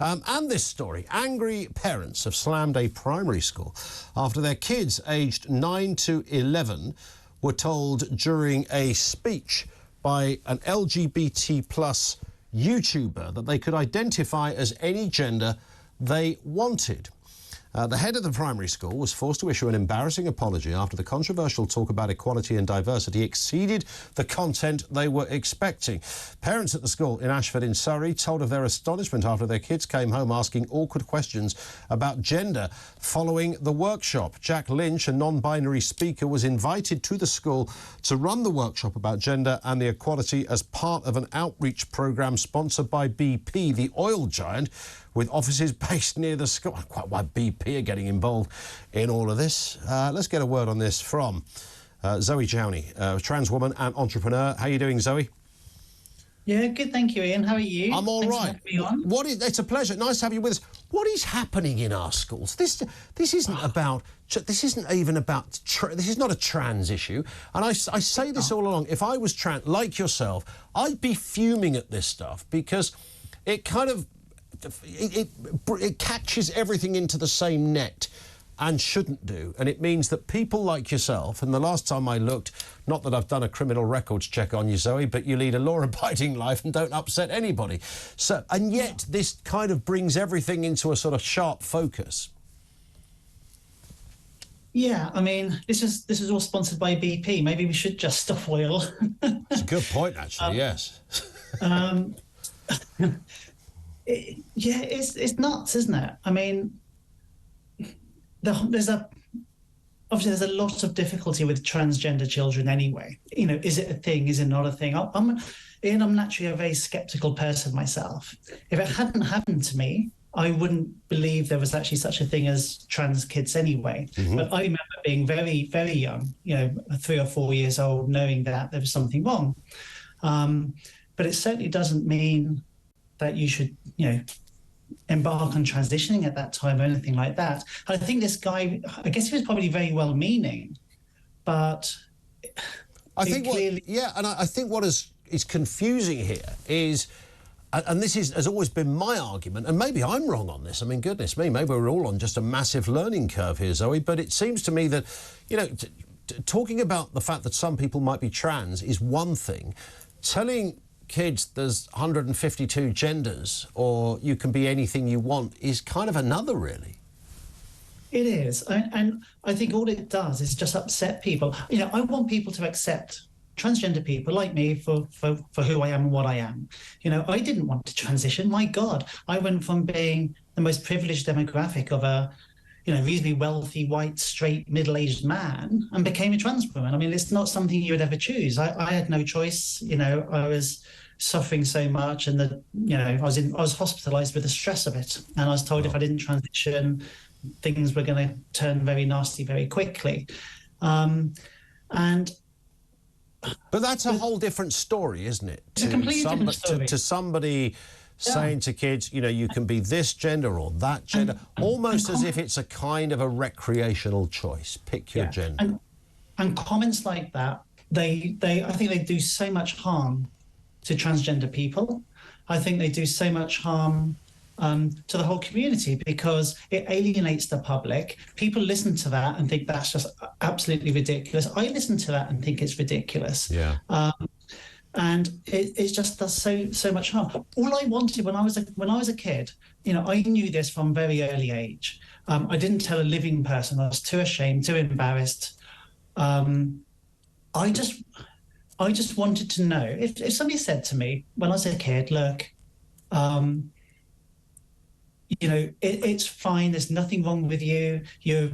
And this story, angry parents have slammed a primary school after their kids aged 9 to 11 were told during a speech by an LGBT plus YouTuber that they could identify as any gender they wanted. The head of the primary school was forced to issue an embarrassing apology after the controversial talk about equality and diversity exceeded the content they were expecting. Parents at the school in Ashford in Surrey told of their astonishment after their kids came home asking awkward questions about gender following the workshop. Jack Lynch, a non-binary speaker, was invited to the school to run the workshop about gender and the equality as part of an outreach programme sponsored by BP, the oil giant, with offices based near the school. Quite why BP are getting involved in all of this. Let's get a word on this from Zoe Chowney, trans woman and entrepreneur. How are you doing, Zoe? Yeah, good, thank you, Ian. How are you? I'm all Thanks right. for having me on. It's a pleasure. Nice to have you with us. What is happening in our schools? This isn't about. This isn't even about. This is not a trans issue. And I say this all along. If I was trans, like yourself, I'd be fuming at this stuff because it kind of. It catches everything into the same net and shouldn't do. And it means that people like yourself, and the last time I looked, not that I've done a criminal records check on you, Zoe, but you lead a law-abiding life and don't upset anybody. So, and yet this kind of brings everything into a sort of sharp focus. Yeah, I mean, this is all sponsored by BP. Maybe we should just stop oil. It's a good point, actually, yes. It's nuts, isn't it? I mean, there's a lot of difficulty with transgender children anyway. You know, is it a thing? Is it not a thing? I'm naturally a very skeptical person myself. If it hadn't happened to me, I wouldn't believe there was actually such a thing as trans kids anyway. Mm-hmm. But I remember being very, very young, 3 or 4 years old, knowing that there was something wrong. But it certainly doesn't mean that you should, embark on transitioning at that time or anything like that. I think this guy, I guess he was probably very well-meaning, but I think what is confusing here is, and this has always been my argument, and maybe I'm wrong on this. I mean, goodness me, maybe we're all on just a massive learning curve here, Zoe. But it seems to me that, talking about the fact that some people might be trans is one thing. Telling kids there's 152 genders or you can be anything you want is kind of another, really. It is. And I think all it does is just upset people. I want people to accept transgender people like me for who I am and what I am. I didn't want to transition. My God, I went from being the most privileged demographic of a reasonably wealthy, white, straight, middle-aged man and became a trans woman. I mean, it's not something you would ever choose. I had no choice. I was suffering so much, and I was hospitalized with the stress of it. And I was told if I didn't transition, things were going to turn very nasty very quickly. But that's a whole different story, isn't it? It's a completely different story. To somebody saying to kids, you can be this gender or that gender, almost as if it's a kind of a recreational choice. Pick your gender. And comments like that, I think they do so much harm to transgender people. I think they do so much harm to the whole community because it alienates the public. People listen to that and think that's just absolutely ridiculous. I listen to that and think it's ridiculous. Yeah. And it just does so much harm. All I wanted when I was a kid, I knew this from a very early age. I didn't tell a living person. I was too ashamed, too embarrassed. I just wanted to know if somebody said to me when I was a kid, look, it's fine. There's nothing wrong with you. You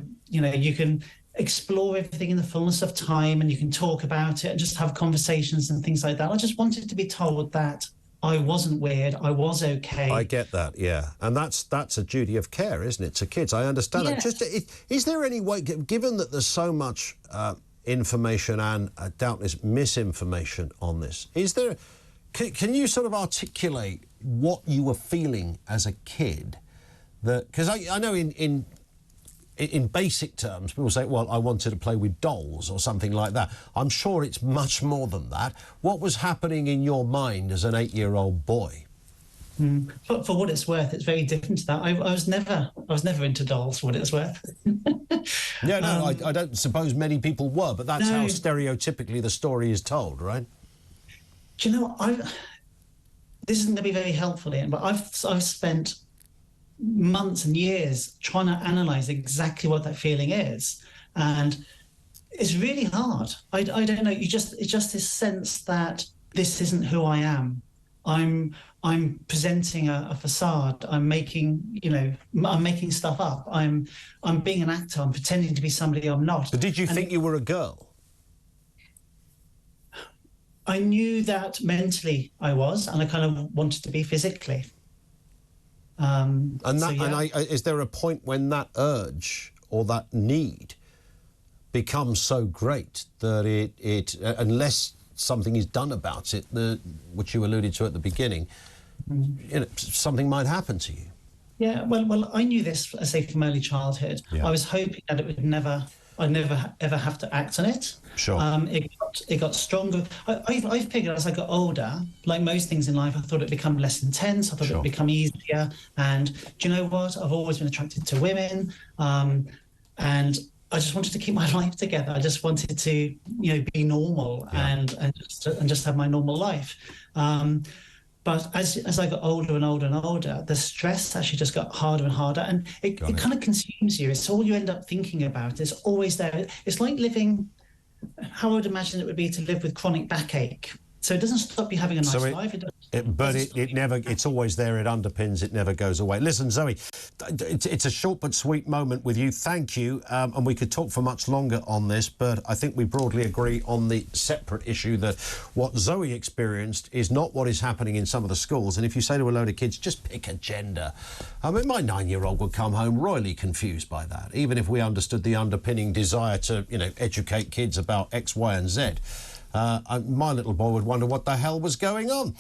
can explore everything in the fullness of time and you can talk about it and just have conversations and things like that. I just wanted to be told that I wasn't weird, I was okay. I get that, yeah. And that's a duty of care, isn't it, to kids? I understand that. Just, is there any way, given that there's so much information and doubtless misinformation on this, can you sort of articulate what you were feeling as a kid? Because I know in basic terms, people say, well, I wanted to play with dolls or something like that. I'm sure it's much more than that. What was happening in your mind as an 8-year-old boy? For what it's worth, it's very different to that. I was never into dolls. For what it's worth. Yeah, no, I don't suppose many people were, but that's how stereotypically the story is told, right? Do you know, this isn't going to be very helpful, Ian, but I've spent months and years trying to analyse exactly what that feeling is, and it's really hard. I don't know. It's just this sense that this isn't who I am. I'm presenting a facade. I'm making stuff up. I'm being an actor. I'm pretending to be somebody I'm not. But did you think you were a girl? I knew that mentally I was, and I kind of wanted to be physically. Is there a point when that urge or that need becomes so great that it unless something is done about it, which you alluded to at the beginning, something might happen to you? Yeah, well, I knew this, I say, from early childhood. Yeah. I was hoping that I'd never ever have to act on it. Sure. It got stronger. I've figured as I got older, like most things in life, I thought it'd become less intense. I thought it'd become easier. And do you know what? I've always been attracted to women, and I just wanted to keep my life together. I just wanted to, be normal and just have my normal life. But as I got older and older and older, the stress actually just got harder and harder, and it kind of consumes you. It's all you end up thinking about. It's always there. It's like living, how I would imagine it would be to live with chronic backache. So it doesn't stop you having a nice life. It's always there. It underpins. It never goes away. Listen, Zoe, it's a short but sweet moment with you. Thank you. And we could talk for much longer on this, but I think we broadly agree on the separate issue that what Zoe experienced is not what is happening in some of the schools. And if you say to a load of kids, just pick a gender, I mean, my 9-year-old would come home royally confused by that, even if we understood the underpinning desire to, educate kids about X, Y, and Z. My little boy would wonder what the hell was going on.